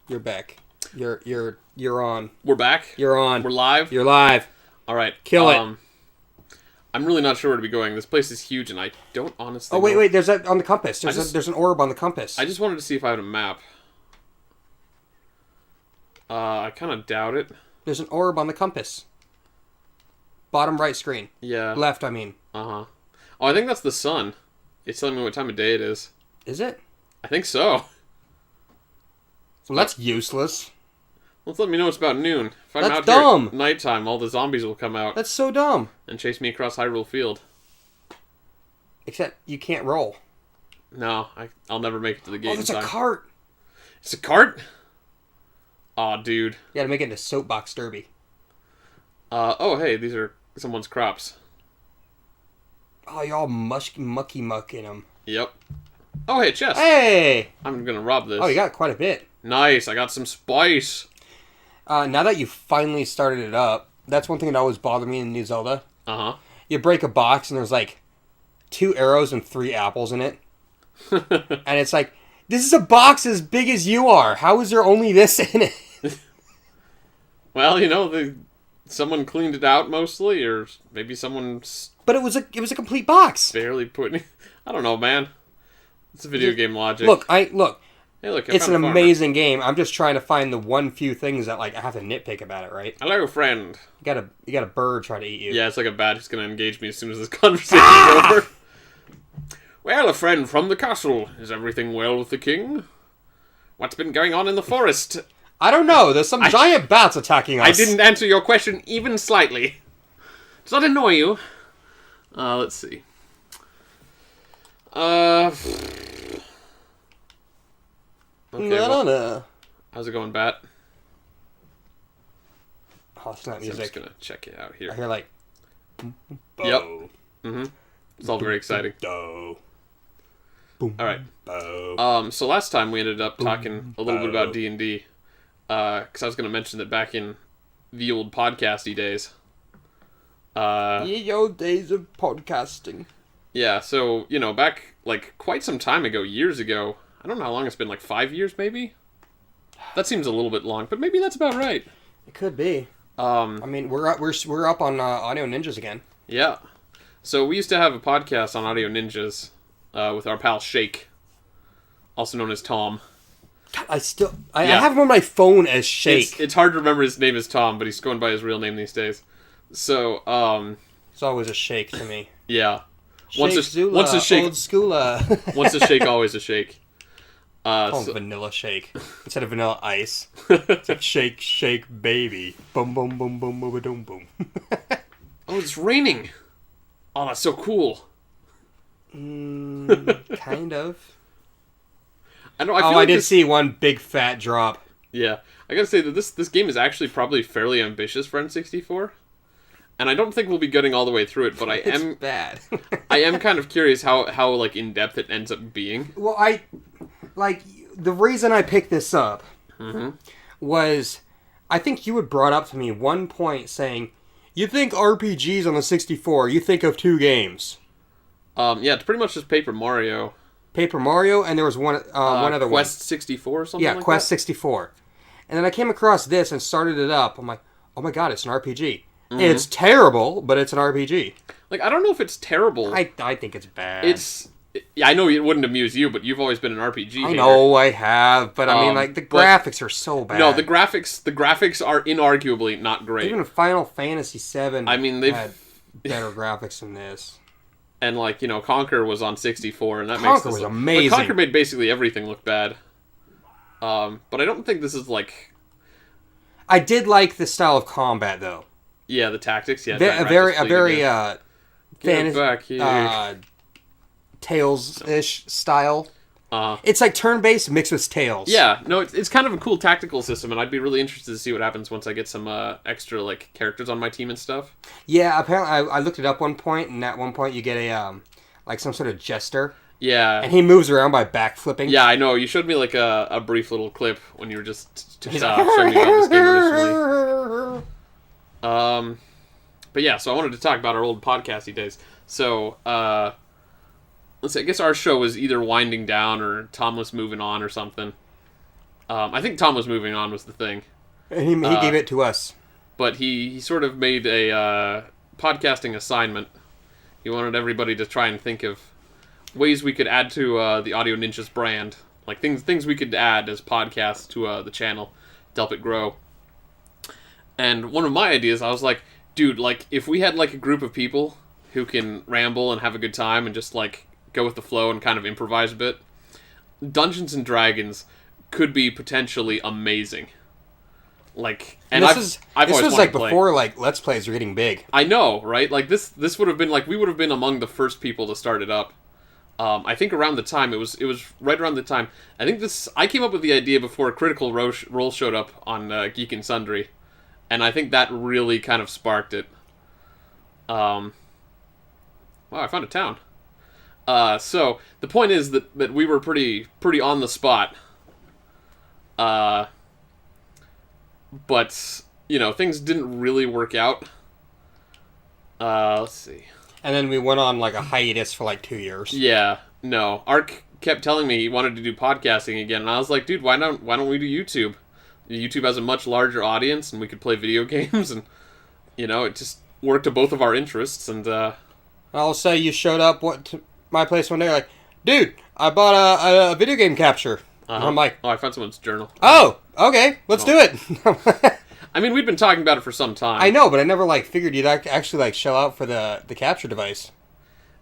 You're back. You're on. We're back. You're on. We're live. You're live. All right. Kill it. I'm really not sure where to be going. This place is huge, and I don't honestly. Oh wait, know. wait. There's that on the compass. There's an orb on the compass. I just wanted to see if I had a map. I kind of doubt it. There's an orb on the compass. Bottom right screen. Yeah. Left, I mean. Oh, I think that's the sun. It's telling me what time of day it is. Is it? I think so. Well, that's useless. Let's let me know it's about noon. If I'm That's out dumb. here at nighttime, all the zombies will come out That's so dumb. and chase me across Hyrule Field. Except you can't roll. No, I'll never make it to the gate Oh, in there's a time. cart. It's a cart? Aw, dude. You gotta make it into soapbox derby. Oh, hey, these are someone's crops. Oh, you're all mucky muck in them. Yep. Oh, hey, chest. Hey! I'm gonna rob this. Oh, you got quite a bit. Nice, I got some spice. Now that you finally started it up, that's one thing that always bothered me in New Zelda. Uh-huh. You break a box and there's like 2 arrows and 3 apples in it. And it's like, this is a box as big as you are. How is there only this in it? Well, you know, someone cleaned it out mostly, or maybe someone's But it was a complete box. barely putting... I don't know, man. It's a video game logic. Look, Hey, look, I it's an found a farmer. amazing game. I'm just trying to find the one few things that like I have to nitpick about it, right? Hello, friend. You got a bird trying to eat you. Yeah, it's like a bat who's gonna engage me as soon as this conversation is over. Well, a friend from the castle. Is everything well with the king? What's been going on in the forest? I don't know. There's some giant bats attacking us. I didn't answer your question even slightly. Does that annoy you? Let's see. Okay, well, how's it going, bat? Oh, it's not So I'm just music. gonna check it out I here. hear like. Yep. Mm-hmm. It's all very exciting. Boom. All right. Boom. So last time we ended up talking a little bit about D&D, because I was going to mention that back in the old podcasty days. Ye old days of podcasting. Yeah, so, you know, back, like, quite some time ago, years ago, I don't know how long it's been, like 5 years, maybe? That seems a little bit long, but maybe that's about right. It could be. I mean, we're up on Audio Ninjas again. Yeah. So we used to have a podcast on Audio Ninjas with our pal Shake, also known as Tom. God, I have him on my phone as Shake. It's hard to remember his name as Tom, but he's going by his real name these days. So, It's always a Shake to me. yeah. Once a shake, old schooler. Once a shake, always a shake. Call him Vanilla Shake instead of Vanilla Ice. It's like Shake, Shake, Baby. Boom, boom, boom, boom, boom, boom, boom. Oh, it's raining. Oh, that's so cool. Kind of. I know. I feel I did see one big fat drop. Yeah, I gotta say that this game is actually probably fairly ambitious for N64, and I don't think we'll be getting all the way through it. But It's bad. I am kind of curious how like in depth it ends up being. Well, the reason I picked this up was, I think you had brought up to me one point saying, you think RPGs on the 64, you think of 2 games. Yeah, it's pretty much just Paper Mario. Paper Mario, and there was one other Quest 64 or something. Yeah, like Quest that? 64. And then I came across this and started it up. I'm like, oh my god, it's an RPG. It's terrible, but it's an RPG. Like, I don't know if it's terrible. I think it's bad. Yeah, I know it wouldn't amuse you, but you've always been an RPG hater. I know I have, but I mean, like, the graphics are so bad. No, the graphics are inarguably not great. Even Final Fantasy VII I mean, they've had better graphics than this. And, like, you know, Conquer was on 64, and that makes Conquer this was look... amazing. But Conquer made basically everything look bad. But I don't think this is, like... I did like the style of combat, though. Yeah, the tactics, yeah. A very Get back here. Tales-ish style. It's like turn-based mixed with Tales. Yeah, no, it's kind of a cool tactical system, and I'd be really interested to see what happens once I get some extra, like, characters on my team and stuff. Yeah, apparently I looked it up one point, and at one point you get a, like some sort of jester. Yeah. And he moves around by backflipping. Yeah, I know. You showed me, like, a brief little clip when you were just showing me about this game originally. But yeah, so I wanted to talk about our old podcasty days. So, let's see, I guess our show was either winding down or Tom was moving on or something. I think Tom was moving on was the thing. And he gave it to us. But he sort of made a podcasting assignment. He wanted everybody to try and think of ways we could add to the Audio Ninjas brand. Like things we could add as podcasts to the channel to help it grow. And one of my ideas, I was like, dude, like, if we had, like, a group of people who can ramble and have a good time and just, like, go with the flow and kind of improvise a bit, Dungeons & Dragons could be potentially amazing. Like, and this I've always was wanted like to play. before like Let's Plays were getting big. I know, right? Like, this would have been, like, we would have been among the first people to start it up. I think around the time, it was right around the time, I came up with the idea before Critical Role showed up on Geek and Sundry. And I think that really kind of sparked it. Wow, I found a town. So the point is that we were pretty on the spot. But you know, things didn't really work out. Let's see. And then we went on like a hiatus for like 2 years. Yeah, no. Ark kept telling me he wanted to do podcasting again, and I was like, dude, why don't we do YouTube? YouTube has a much larger audience, and we could play video games, and, you know, it just worked to both of our interests, and, I'll say you showed up to my place one day, like, dude, I bought a video game capture. And I'm like, oh, I found someone's journal. Oh, okay, let's do it. I mean, we've been talking about it for some time. I know, but I never, like, figured you'd actually, like, shell out for the capture device.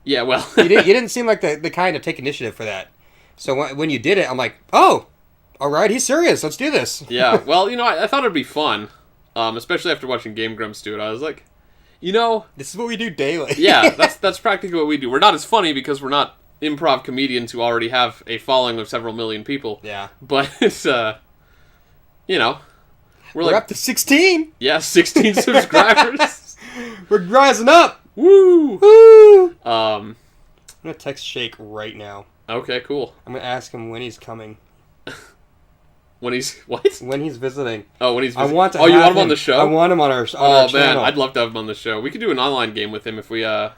Yeah, well... you didn't seem like the kind to take initiative for that. So when you did it, I'm like, oh... Alright, he's serious. Let's do this. Yeah, well, you know, I thought it'd be fun. Especially after watching Game Grumps do it. I was like, you know... This is what we do daily. Yeah, that's practically what we do. We're not as funny because we're not improv comedians who already have a following of several million people. Yeah. But it's, you know... We're like, up to 16! Yeah, 16 subscribers. We're rising up! Woo! Woo! I'm gonna text Shake right now. Okay, cool. I'm gonna ask him when he's coming. When he's what? When he's visiting. Oh, when he's visiting. I want to. Oh, you want him on the show? I want him on our channel. Man, I'd love to have him on the show. We could do an online game with him if we had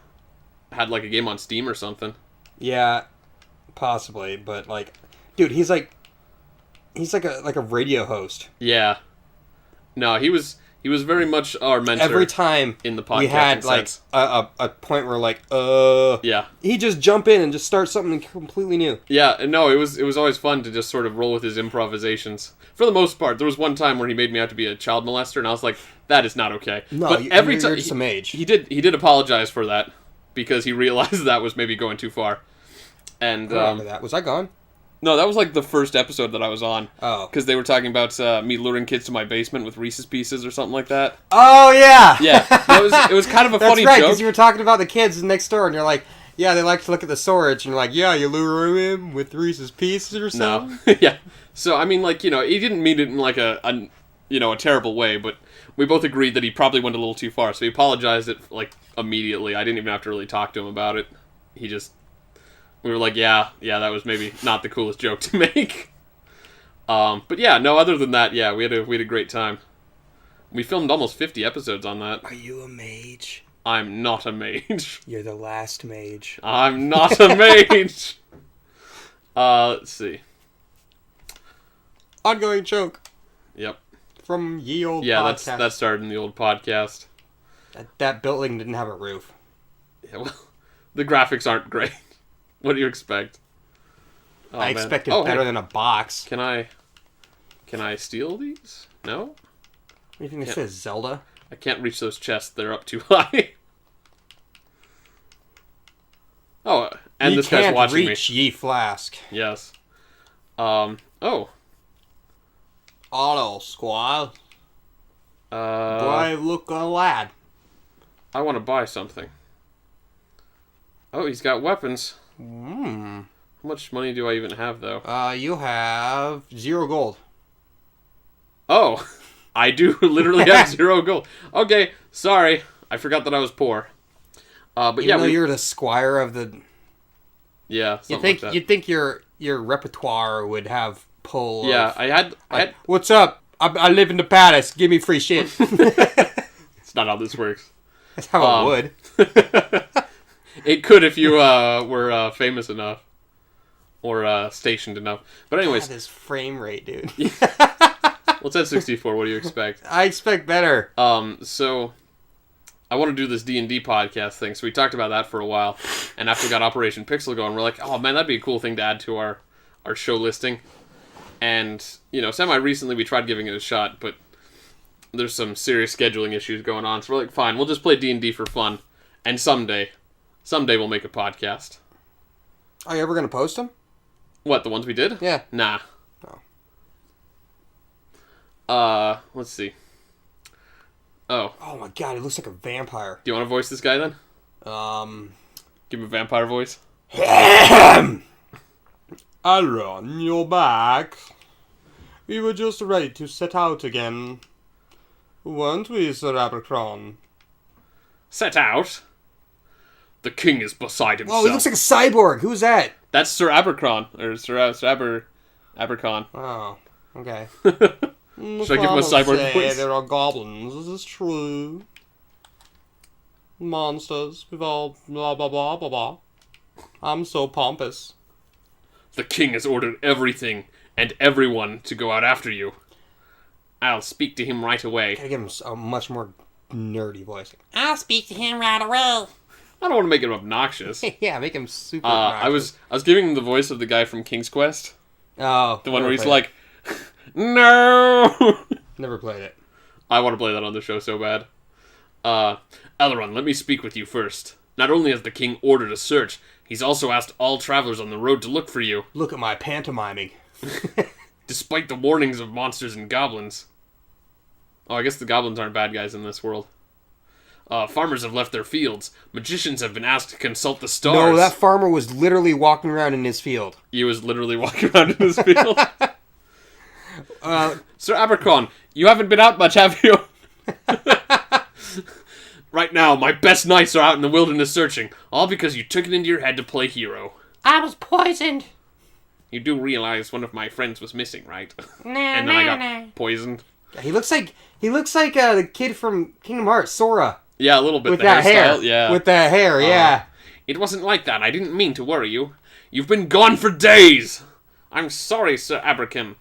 like a game on Steam or something. Yeah, possibly. But like, dude, he's like a radio host. Yeah. No, he was very much our mentor. Every time in the podcast, we had like a point where like, yeah, he'd just jump in and just start something completely new. Yeah, no, it was always fun to just sort of roll with his improvisations. For the most part, there was one time where he made me out to be a child molester, and I was like, that is not okay. No, but every time you're just a mage. He did apologize for that because he realized that was maybe going too far. And I remember that. Was I gone? No, that was like the first episode that I was on. Oh. Because they were talking about me luring kids to my basement with Reese's Pieces or something like that. Oh, yeah! Yeah. It was kind of a funny joke. That's right, because you were talking about the kids next door, and you're like, yeah, they like to look at the storage, and you're like, yeah, you lure him with Reese's Pieces or something? No. Yeah. So, I mean, like, you know, he didn't mean it in like a terrible way, but we both agreed that he probably went a little too far, so he apologized it, like, immediately. I didn't even have to really talk to him about it. We were like, yeah, that was maybe not the coolest joke to make. But yeah, no, other than that, yeah, we had a great time. We filmed almost 50 episodes on that. Are you a mage? I'm not a mage. You're the last mage. I'm not a mage. Let's see. Ongoing joke. Yep. From ye old podcast. Yeah, that started in the old podcast. That building didn't have a roof. Yeah, well, the graphics aren't great. What do you expect? Oh, I expected hey. better than a box. Can I steal these? No? What do you think this is, Zelda? I can't reach those chests. They're up too high. Oh, and this guy's watching me. You can't reach ye flask. Yes. Oh. Auto squad. Do I look a lad? I want to buy something. Oh, he's got weapons. How much money do I even have, though? You have 0 gold. Oh, I do literally have 0 gold. Okay, sorry. I forgot that I was poor. But Even though you're the squire of the... Yeah, you'd think your repertoire would have pull. Yeah, I had. What's up? I live in the palace. Give me free shit. It's not how this works. That's how it would. It could if you were famous enough. or stationed enough. But anyways, God, this frame rate, dude. well, it's at 64. What do you expect? I expect better. So I want to do this D&D podcast thing. So we talked about that for a while, and after we got Operation Pixel going, we're like, oh man, that'd be a cool thing to add to our show listing. And semi-recently we tried giving it a shot, but there's some serious scheduling issues going on. So we're like, fine, we'll just play D&D for fun, and someday we'll make a podcast. Are you ever gonna post them? What, the ones we did? Yeah. Nah. Oh. Let's see. Oh. Oh my god, he looks like a vampire. Do you want to voice this guy then? Give him a vampire voice. Aaron, you're back. We were just ready to set out again. Weren't we, Sir Abercron? Set out? The king is beside himself. Oh, he looks like a cyborg. Who's that? That's Sir Abercron. Or Sir Abercon. Oh, okay. Should I give him a cyborg voice? There are goblins. This is true. Monsters. We've all blah blah blah blah blah. I'm so pompous. The king has ordered everything and everyone to go out after you. I'll speak to him right away. Gotta give him a much more nerdy voice. I'll speak to him right away. I don't want to make him obnoxious. Yeah, make him super obnoxious. I was giving him the voice of the guy from King's Quest. Oh. The one where he's like, no! Never played it. I want to play that on the show so bad. Aileron, let me speak with you first. Not only has the king ordered a search, he's also asked all travelers on the road to look for you. Look at my pantomiming. Despite the warnings of monsters and goblins. Oh, I guess the goblins aren't bad guys in this world. Farmers have left their fields. Magicians have been asked to consult the stars. No, that farmer was literally walking around in his field. He was literally walking around in his field. Sir Abercron, you haven't been out much, have you? Right now, my best knights are out in the wilderness searching, all because you took it into your head to play hero. I was poisoned. You do realize one of my friends was missing, right? No, And then I got poisoned. He looks like the kid from Kingdom Hearts, Sora. Yeah, a little bit. With the that hair. hairstyle, yeah. With that hair, yeah. It wasn't like that. I didn't mean to worry you. You've been gone for days. I'm sorry, Sir Abercron,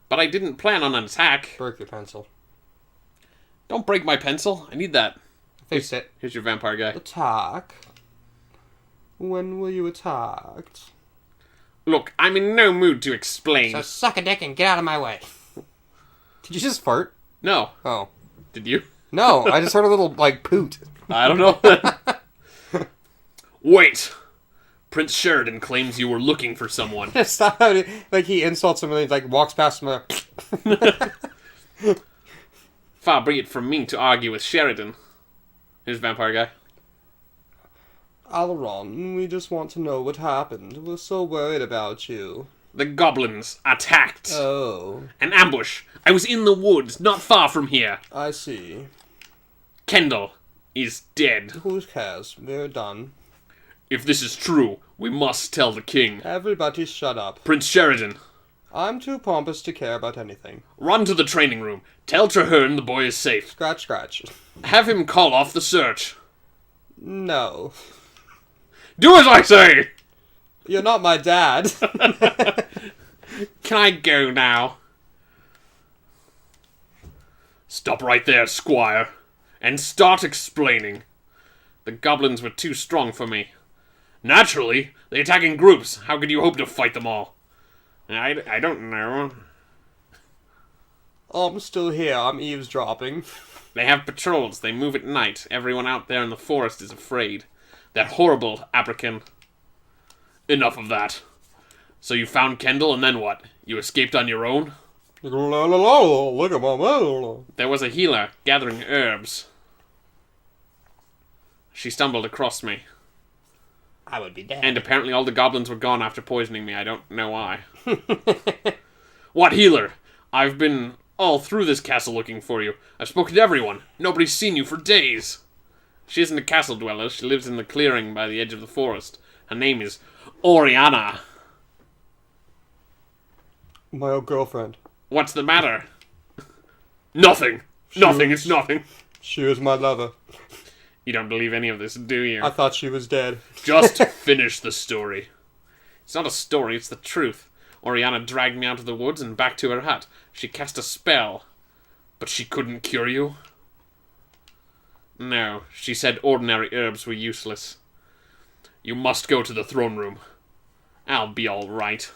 but I didn't plan on an attack. Break your pencil. Don't break my pencil. I need that. Fix it. Here's your vampire guy. Attack. When were you attacked? Look, I'm in no mood to explain. So suck a dick and get out of my way. Did you just fart? No. Oh. Did you? No, I just heard a little, poot. I don't know. Wait. Prince Sheridan claims you were looking for someone. Stop how he insults him and he, walks past him. Far be it from me to argue with Sheridan. Here's vampire guy. Aileron, we just want to know what happened. We're so worried about you. The goblins attacked. Oh. An ambush. I was in the woods, not far from here. I see. Kendall is dead. Who cares? We're done. If this is true, we must tell the king. Everybody shut up. Prince Sheridan. I'm too pompous to care about anything. Run to the training room. Tell Traherne the boy is safe. Scratch, scratch. Have him call off the search. No. Do as I say! You're not my dad. Can I go now? Stop right there, squire, and start explaining. The goblins were too strong for me. Naturally, they attack in groups. How could you hope to fight them all? I don't know. I'm still here. I'm eavesdropping. They have patrols. They move at night. Everyone out there in the forest is afraid. That horrible Abercron. Enough of that. So you found Kendall, and then what? You escaped on your own? Look at my... There was a healer gathering herbs. She stumbled across me. I would be dead. And apparently all the goblins were gone after poisoning me. I don't know why. What healer? I've been all through this castle looking for you. I've spoken to everyone. Nobody's seen you for days. She isn't a castle dweller. She lives in the clearing by the edge of the forest. Her name is Oriana. My old girlfriend. What's the matter? Nothing. Nothing. It's nothing. She was my lover. You don't believe any of this, do you? I thought she was dead. Just finish the story. It's not a story, it's the truth. Oriana dragged me out of the woods and back to her hut. She cast a spell. But she couldn't cure you? No, she said ordinary herbs were useless. You must go to the throne room. I'll be alright.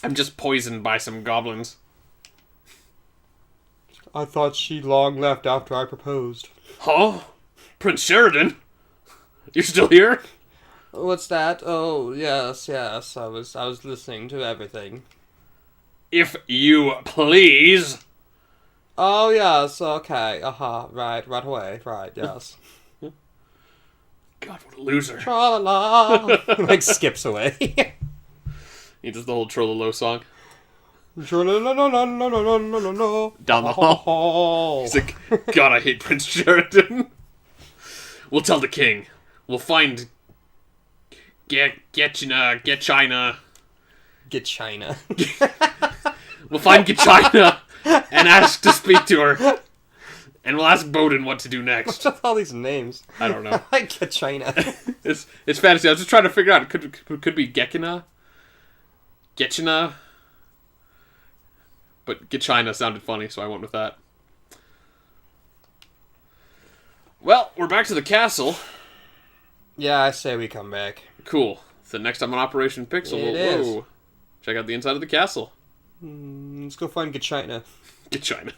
I'm just poisoned by some goblins. I thought she long left after I proposed. Huh? Prince Sheridan? You're still here? What's that? Oh, yes. I was listening to everything. If you please. Oh, yes, okay. Right away. Right, yes. God, what a loser. Tra-la-la. Like, skips away. He does the whole Trololo song. Tra-la-la-la-la-la-la-la-la-la. Down the hall. He's like, God, I hate Prince Sheridan. We'll tell the king. We'll find... Get China. Get China. We'll find China and ask to speak to her. And we'll ask Bowden what to do next. What's with all these names? I don't know. Get China. It's fantasy. I was just trying to figure out. Could be Gekina? Getchina? But China sounded funny, so I went with that. Well, we're back to the castle. Yeah, I say we come back. Cool. So next time on Operation Pixel, It is. check out the inside of the castle. Let's go find Get China. Get China.